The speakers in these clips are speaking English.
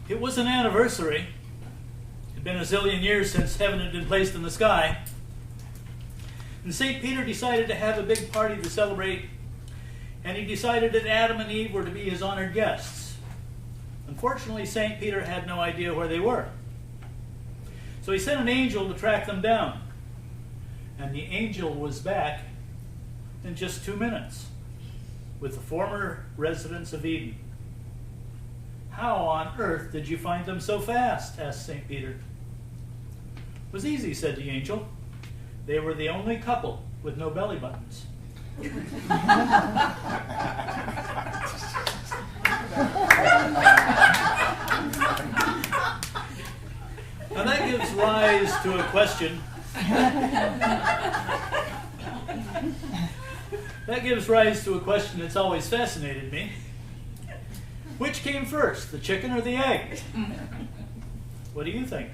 It was an anniversary. It had been a zillion years since heaven had been placed in the sky. And St. Peter decided to have a big party to celebrate, and he decided that Adam and Eve were to be his honored guests. Unfortunately, St. Peter had no idea where they were. So he sent an angel to track them down. And the angel was back in just 2 minutes with the former residents of Eden. "How on earth did you find them so fast?" asked St. Peter. "It was easy," said the angel. "They were the only couple with no belly buttons." Now that gives rise to a question. That gives rise to a question that's always fascinated me. Which came first, the chicken or the egg? What do you think?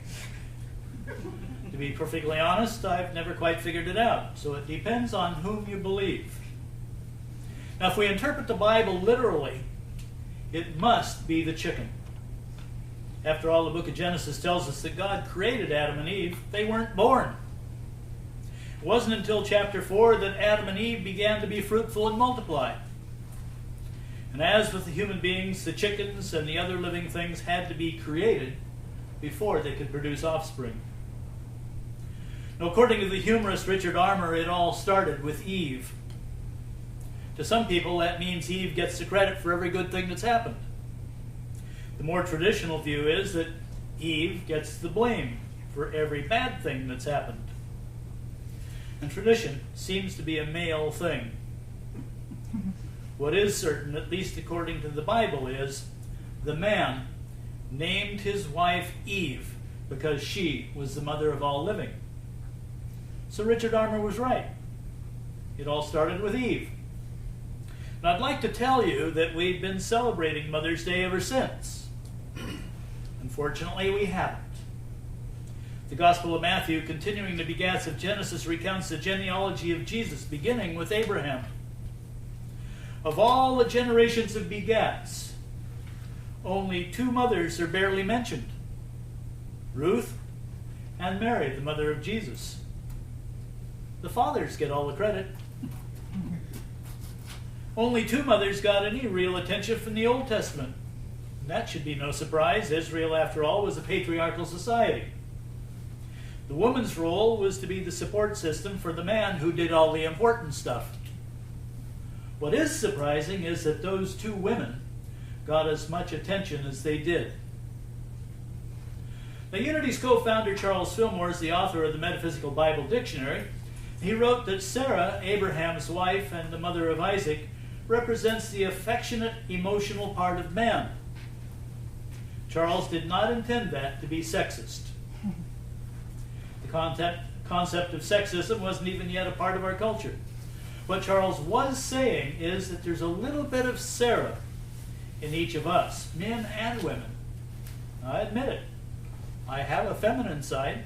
To be perfectly honest, I've never quite figured it out, so it depends on whom you believe. Now, if we interpret the Bible literally, it must be the chicken. After all, the book of Genesis tells us that God created Adam and Eve. They weren't born. It wasn't until chapter 4 that Adam and Eve began to be fruitful and multiply. And as with the human beings, the chickens and the other living things had to be created before they could produce offspring. Now, according to the humorist Richard Armour, it all started with Eve. To some people, that means Eve gets the credit for every good thing that's happened. The more traditional view is that Eve gets the blame for every bad thing that's happened. And tradition seems to be a male thing. What is certain, at least according to the Bible, is the man named his wife Eve because she was the mother of all living. So Richard Armour was right. It all started with Eve. And I'd like to tell you that we've been celebrating Mother's Day ever since. Unfortunately, we haven't. The Gospel of Matthew, continuing the begats of Genesis, recounts the genealogy of Jesus, beginning with Abraham. Of all the generations of begats, only 2 mothers are barely mentioned: Ruth and Mary, the mother of Jesus. The fathers get all the credit. Only 2 mothers got any real attention from the Old Testament. That should be no surprise. Israel, after all, was a patriarchal society. The woman's role was to be the support system for the man who did all the important stuff. What is surprising is that those 2 women got as much attention as they did. Now, Unity's co-founder Charles Fillmore is the author of the Metaphysical Bible Dictionary. He wrote that Sarah, Abraham's wife and the mother of Isaac, represents the affectionate, emotional part of man. Charles did not intend that to be sexist. The concept of sexism wasn't even yet a part of our culture. What Charles was saying is that there's a little bit of Sarah in each of us, men and women. I admit it. I have a feminine side.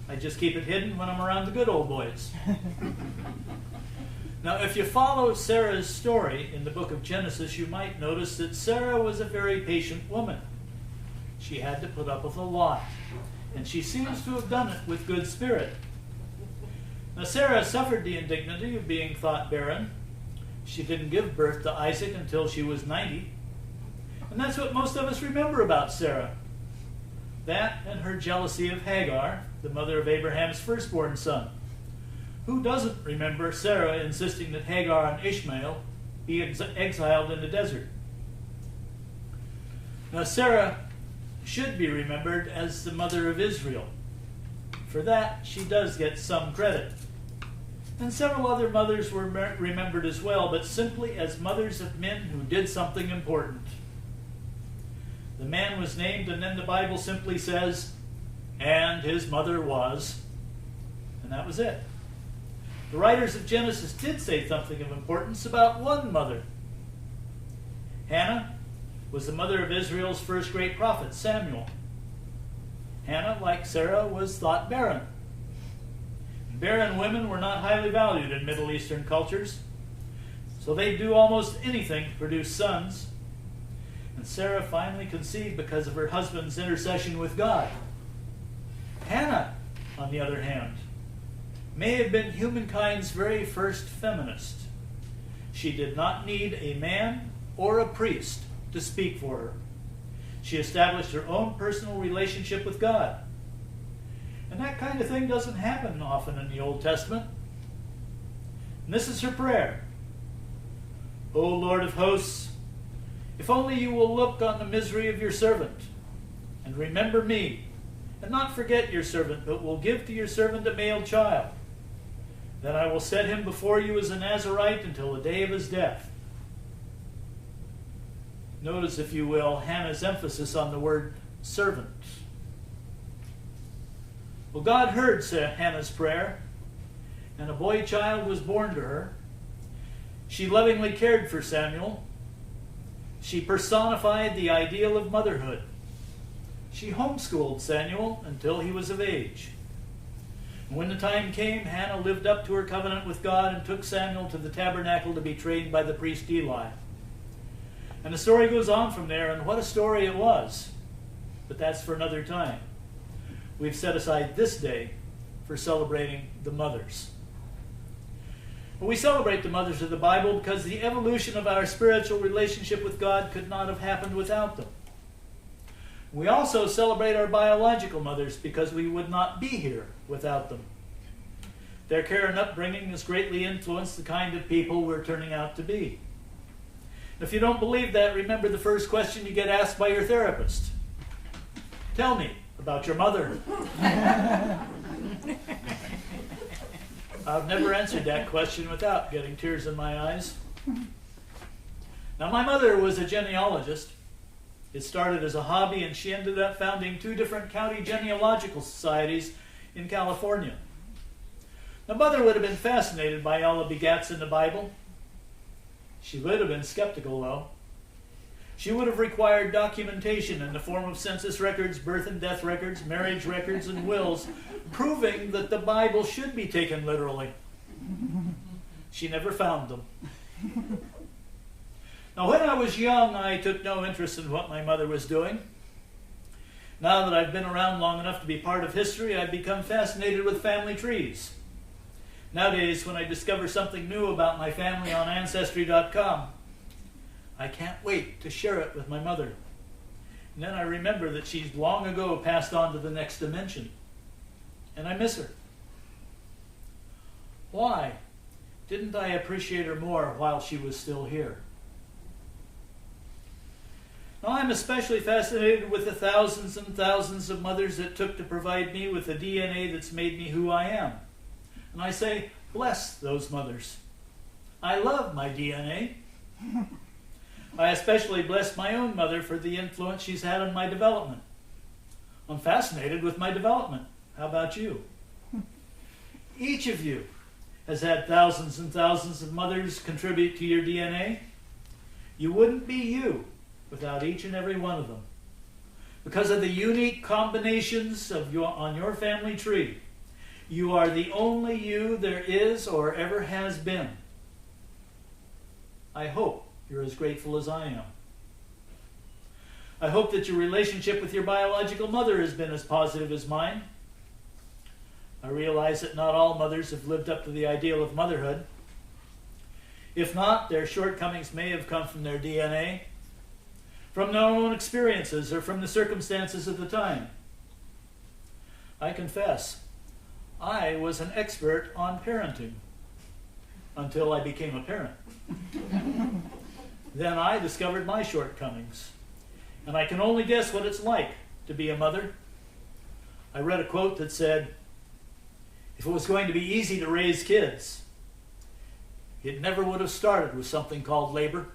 I just keep it hidden when I'm around the good old boys. Now, if you follow Sarah's story in the book of Genesis, you might notice that Sarah was a very patient woman. She had to put up with a lot, and she seems to have done it with good spirit. Now, Sarah suffered the indignity of being thought barren. She didn't give birth to Isaac until she was 90. And that's what most of us remember about Sarah. That and her jealousy of Hagar, the mother of Abraham's firstborn son. Who doesn't remember Sarah insisting that Hagar and Ishmael be exiled in the desert? Now, Sarah should be remembered as the mother of Israel. For that, she does get some credit. And several other mothers were remembered as well, but simply as mothers of men who did something important. The man was named, and then the Bible simply says, "and his mother was," and that was it. The writers of Genesis did say something of importance about one mother. Hannah was the mother of Israel's first great prophet, Samuel. Hannah, like Sarah, was thought barren. Barren women were not highly valued in Middle Eastern cultures, so they'd do almost anything to produce sons. And Sarah finally conceived because of her husband's intercession with God. Hannah, on the other hand, may have been humankind's very first feminist. She did not need a man or a priest to speak for her. She established her own personal relationship with God. And that kind of thing doesn't happen often in the Old Testament. And this is her prayer. O Lord of hosts, if only you will look on the misery of your servant, and remember me, and not forget your servant, but will give to your servant a male child. Then I will set him before you as a Nazirite until the day of his death. Notice, if you will, Hannah's emphasis on the word servant. Well, God heard Hannah's prayer, and a boy child was born to her. She lovingly cared for Samuel. She personified the ideal of motherhood. She homeschooled Samuel until he was of age. And when the time came, Hannah lived up to her covenant with God and took Samuel to the tabernacle to be trained by the priest Eli. And the story goes on from there, and what a story it was. But that's for another time. We've set aside this day for celebrating the mothers. Well, we celebrate the mothers of the Bible because the evolution of our spiritual relationship with God could not have happened without them. We also celebrate our biological mothers because we would not be here without them. Their care and upbringing has greatly influenced the kind of people we're turning out to be. If you don't believe that, remember the first question you get asked by your therapist. Tell me about your mother. I've never answered that question without getting tears in my eyes. Now, my mother was a genealogist. It started as a hobby, and she ended up founding 2 different county genealogical societies in California. My mother would have been fascinated by all the begats in the Bible. She would have been skeptical, though. She would have required documentation in the form of census records, birth and death records, marriage records, and wills, proving that the Bible should be taken literally. She never found them. Now, when I was young, I took no interest in what my mother was doing. Now that I've been around long enough to be part of history, I've become fascinated with family trees. Nowadays, when I discover something new about my family on Ancestry.com, I can't wait to share it with my mother. And then I remember that she's long ago passed on to the next dimension. And I miss her. Why didn't I appreciate her more while she was still here? Now, I'm especially fascinated with the thousands and thousands of mothers it took to provide me with the DNA that's made me who I am. And I say, bless those mothers. I love my DNA. I especially bless my own mother for the influence she's had on my development. I'm fascinated with my development. How about you? Each of you has had thousands and thousands of mothers contribute to your DNA. You wouldn't be you without each and every one of them. Because of the unique combinations on your family tree, you are the only you there is or ever has been. I hope you're as grateful as I am. I hope that your relationship with your biological mother has been as positive as mine. I realize that not all mothers have lived up to the ideal of motherhood. If not, their shortcomings may have come from their DNA, from their own experiences, or from the circumstances of the time. I confess, I was an expert on parenting until I became a parent. Then I discovered my shortcomings, and I can only guess what it's like to be a mother. I read a quote that said, if it was going to be easy to raise kids, it never would have started with something called labor.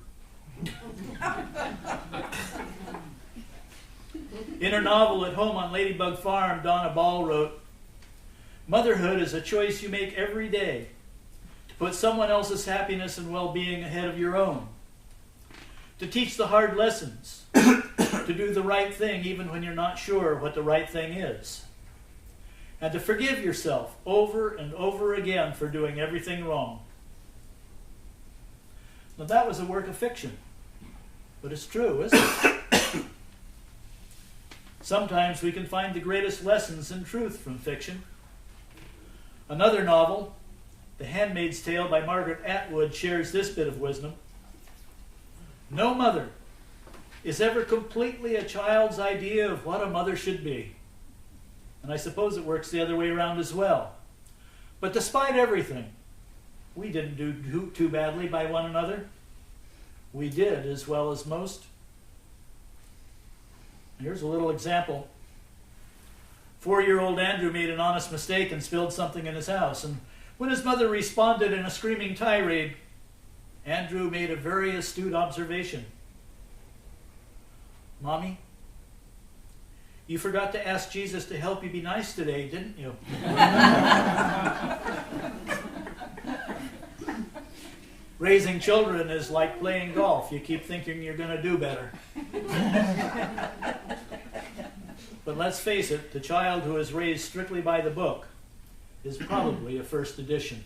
In her novel At Home on Ladybug Farm, Donna Ball wrote, motherhood is a choice you make every day to put someone else's happiness and well-being ahead of your own, to teach the hard lessons, to do the right thing even when you're not sure what the right thing is, and to forgive yourself over and over again for doing everything wrong. Now, that was a work of fiction. But it's true, isn't it? Sometimes we can find the greatest lessons in truth from fiction. Another novel, The Handmaid's Tale by Margaret Atwood, shares this bit of wisdom. No mother is ever completely a child's idea of what a mother should be. And I suppose it works the other way around as well. But despite everything, we didn't do too badly by one another. We did as well as most. Here's a little example. 4-year-old Andrew made an honest mistake and spilled something in his house. And when his mother responded in a screaming tirade, Andrew made a very astute observation. Mommy, you forgot to ask Jesus to help you be nice today, didn't you? Raising children is like playing golf. You keep thinking you're going to do better. But let's face it, the child who is raised strictly by the book is probably a first edition.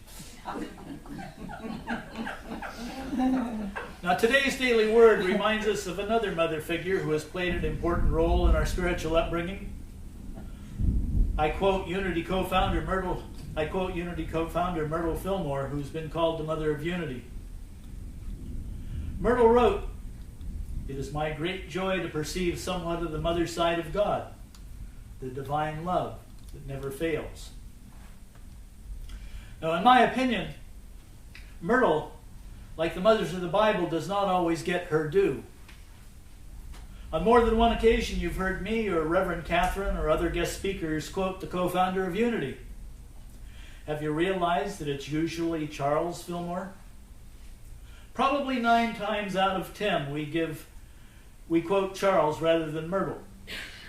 Now, today's daily word reminds us of another mother figure who has played an important role in our spiritual upbringing. I quote Unity co-founder Myrtle Fillmore, who's been called the Mother of Unity. Myrtle wrote, "It is my great joy to perceive somewhat of the mother side of God, the divine love that never fails." Now, in my opinion, Myrtle, like the mothers of the Bible, does not always get her due. On more than one occasion, you've heard me or Reverend Catherine or other guest speakers quote the co-founder of Unity. Have you realized that it's usually Charles Fillmore? Probably 9 times out of 10 we quote Charles rather than Myrtle.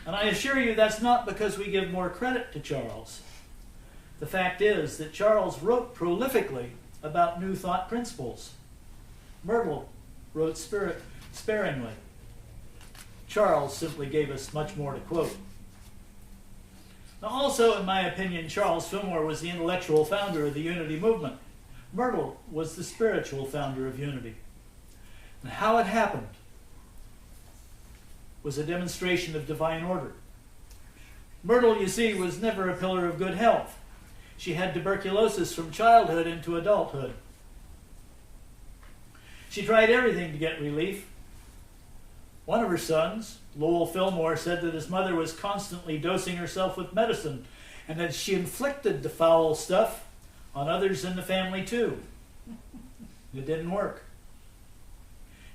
And I assure you that's not because we give more credit to Charles. The fact is that Charles wrote prolifically about New Thought principles. Myrtle wrote sparingly. Charles simply gave us much more to quote. Now, also, in my opinion, Charles Fillmore was the intellectual founder of the Unity movement. Myrtle was the spiritual founder of Unity. And how it happened was a demonstration of divine order. Myrtle, you see, was never a pillar of good health. She had tuberculosis from childhood into adulthood. She tried everything to get relief. One of her sons, Lowell Fillmore, said that his mother was constantly dosing herself with medicine and that she inflicted the foul stuff on others in the family too. It didn't work.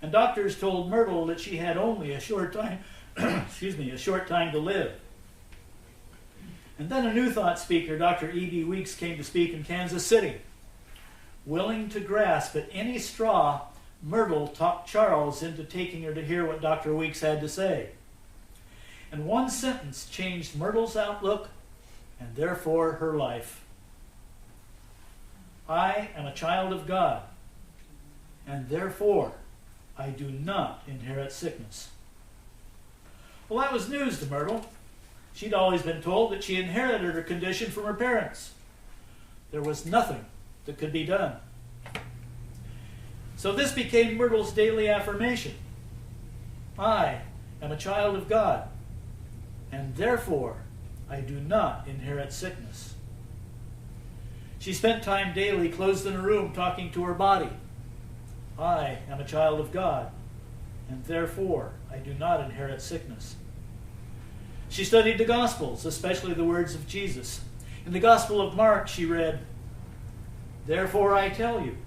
And doctors told Myrtle that she had only a short time, a short time to live. And then a New Thought speaker, Dr. E.B. Weeks, came to speak in Kansas City. Willing to grasp at any straw, Myrtle talked Charles into taking her to hear what Dr. Weeks had to say. And one sentence changed Myrtle's outlook and therefore her life. I am a child of God, and therefore I do not inherit sickness. Well, that was news to Myrtle. She'd always been told that she inherited her condition from her parents. There was nothing that could be done. So this became Myrtle's daily affirmation. I am a child of God, and therefore I do not inherit sickness. She spent time daily closed in a room talking to her body. I am a child of God, and therefore I do not inherit sickness. She studied the Gospels, especially the words of Jesus. In the Gospel of Mark, she read, "Therefore I tell you,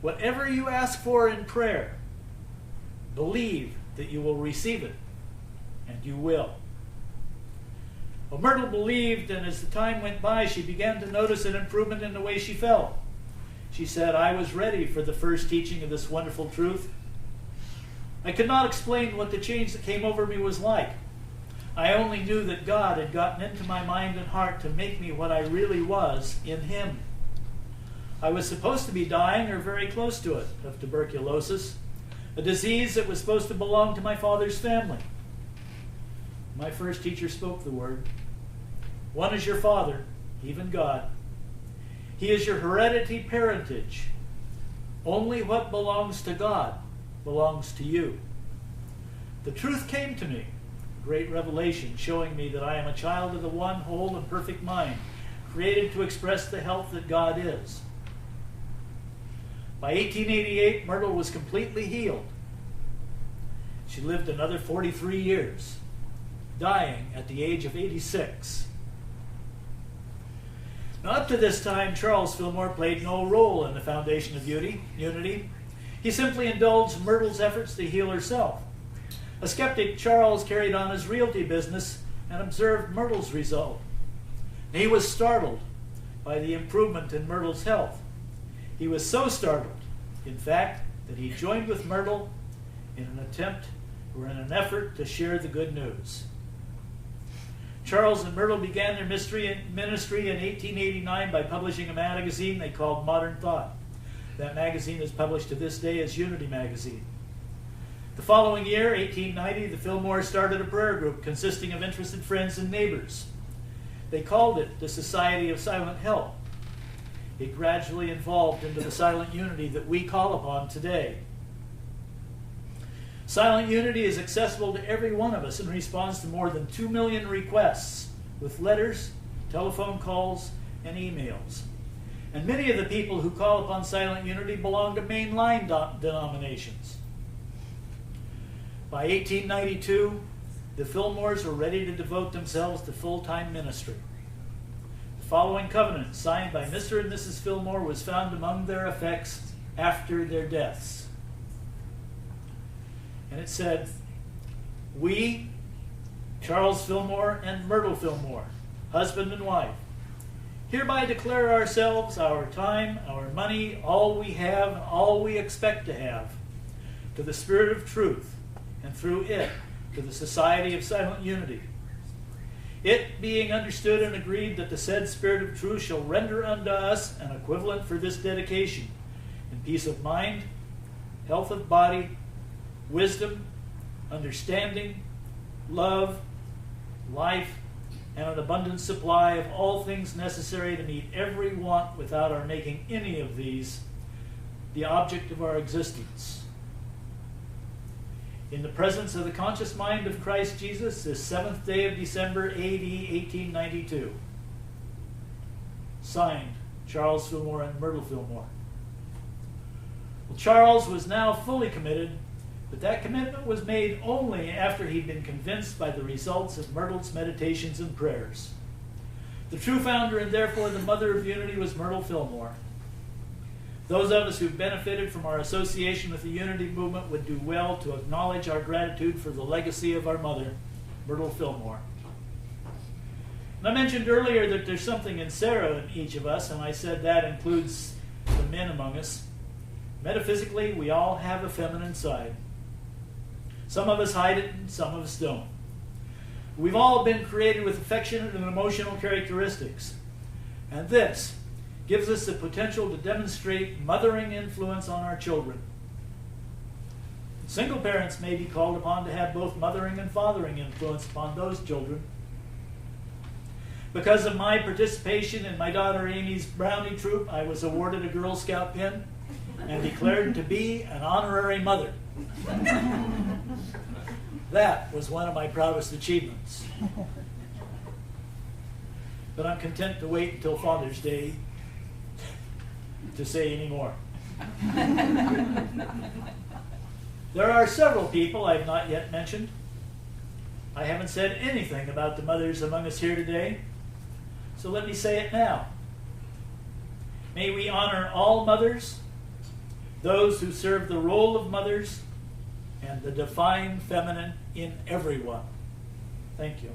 whatever you ask for in prayer, believe that you will receive it, and you will." Well, Myrtle believed, and as the time went by, she began to notice an improvement in the way she felt. She said, "I was ready for the first teaching of this wonderful truth. I could not explain what the change that came over me was like. I only knew that God had gotten into my mind and heart to make me what I really was in Him. I was supposed to be dying, or very close to it, of tuberculosis, a disease that was supposed to belong to my father's family. My first teacher spoke the word. One is your father, even God. He is your hereditary parentage. Only what belongs to God belongs to you. The truth came to me, great revelation, showing me that I am a child of the one whole and perfect mind, created to express the health that God is. By 1888, Myrtle was completely healed. She lived another 43 years, dying at the age of 86. Now, up to this time, Charles Fillmore played no role in the foundation of unity. He simply indulged Myrtle's efforts to heal herself. A skeptic, Charles carried on his realty business and observed Myrtle's result. He was startled by the improvement in Myrtle's health. He was so startled, in fact, that he joined with Myrtle in an effort to share the good news. Charles and Myrtle began their ministry in 1889 by publishing a magazine they called Modern Thought. That magazine is published to this day as Unity Magazine. The following year, 1890, the Fillmores started a prayer group consisting of interested friends and neighbors. They called it the Society of Silent Help. It gradually evolved into the silent unity that we call upon today. Silent unity is accessible to every one of us in response to more than 2 million requests with letters, telephone calls, and emails. And many of the people who call upon silent unity belong to mainline denominations. By 1892, the Fillmores were ready to devote themselves to full-time ministry. The following covenant, signed by Mr. and Mrs. Fillmore, was found among their effects after their deaths. And it said, "We, Charles Fillmore and Myrtle Fillmore, husband and wife, hereby declare ourselves, our time, our money, all we have, and all we expect to have, to the Spirit of truth, and through it, to the Society of Silent Unity. It being understood and agreed that the said Spirit of truth shall render unto us an equivalent for this dedication, in peace of mind, health of body, wisdom, understanding, love, life, and an abundant supply of all things necessary to meet every want without our making any of these the object of our existence. In the presence of the conscious mind of Christ Jesus, this 7th day of December, A.D. 1892. Signed, Charles Fillmore and Myrtle Fillmore." Well, Charles was now fully committed, but that commitment was made only after he'd been convinced by the results of Myrtle's meditations and prayers. The true founder and therefore the mother of unity was Myrtle Fillmore. Those of us who benefited from our association with the unity movement would do well to acknowledge our gratitude for the legacy of our mother, Myrtle Fillmore. And I mentioned earlier that there's something in Sarah in each of us, and I said that includes the men among us. Metaphysically, we all have a feminine side. Some of us hide it, and some of us don't. We've all been created with affectionate and emotional characteristics. And this gives us the potential to demonstrate mothering influence on our children. Single parents may be called upon to have both mothering and fathering influence upon those children. Because of my participation in my daughter Amy's Brownie troop, I was awarded a Girl Scout pin and declared to be an honorary mother. That was one of my proudest achievements. But I'm content to wait until Father's Day to say any more. There are several people I've not yet mentioned. I haven't said anything about the mothers among us here today, so let me say it now. May we honor all mothers, those who serve the role of mothers, and the divine feminine in everyone. Thank you.